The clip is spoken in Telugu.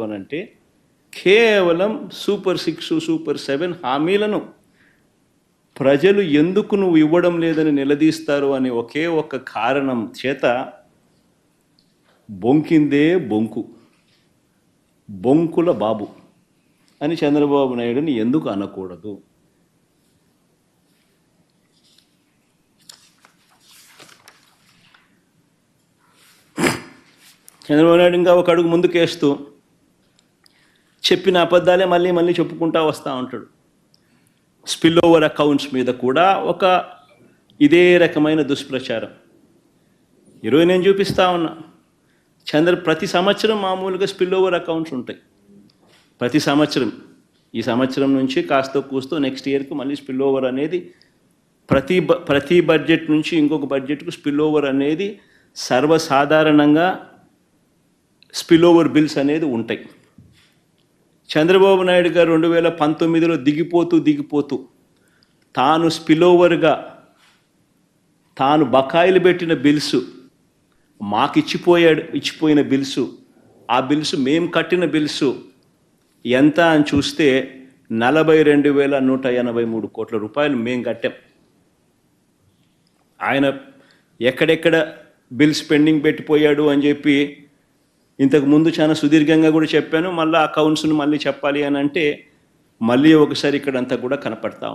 అనంటే కేవలం సూపర్ 6 సూపర్ 7 హామీలను ప్రజలు ఎందుకు నువ్వు ఇవ్వడం లేదని నిలదీస్తారు అనే ఒకే ఒక్క కారణం చేత బొంకిందే బొంకు బొంకుల బాబు అని చంద్రబాబు నాయుడుని ఎందుకు అనకూడదు? చంద్రబాబు నాయుడు ఇంకా ఒక అడుగు ముందుకేస్తూ చెప్పిన అబద్ధాలే మళ్ళీ మళ్ళీ చెప్పుకుంటా వస్తూ ఉంటాడు. స్పిల్ ఓవర్ అకౌంట్స్ మీద కూడా ఒక ఇదే రకమైన దుష్ప్రచారం. ఈరోజు నేను చూపిస్తా ఉన్నా, ప్రతి సంవత్సరం మామూలుగా స్పిల్ ఓవర్ అకౌంట్స్ ఉంటాయి. ప్రతి సంవత్సరం, ఈ సంవత్సరం నుంచి కాస్త కూస్తూ నెక్స్ట్ ఇయర్కి మళ్ళీ స్పిల్ ఓవర్ అనేది ప్రతి బడ్జెట్ నుంచి ఇంకొక బడ్జెట్కు స్పిల్ ఓవర్ అనేది సర్వసాధారణంగా స్పిల్ ఓవర్ బిల్స్ అనేది ఉంటాయి. చంద్రబాబు నాయుడు గారు 2019లో దిగిపోతూ తాను స్పిల్ ఓవర్గా తాను బకాయిలు పెట్టిన బిల్సు మాకు ఇచ్చిపోయిన బిల్సు, ఆ బిల్సు మేము కట్టిన బిల్సు ఎంత అని చూస్తే 42,183 కోట్ల రూపాయలు మేము కట్టాం. ఆయన ఎక్కడెక్కడ బిల్స్ పెండింగ్ పెట్టిపోయాడు అని చెప్పి ఇంతకుముందు చాలా సుదీర్ఘంగా కూడా చెప్పాను. మళ్ళీ అకౌంట్స్ను మళ్ళీ చెప్పాలి అని అంటే మళ్ళీ ఒకసారి ఇక్కడంతా కూడా కనపడతా ఉంది.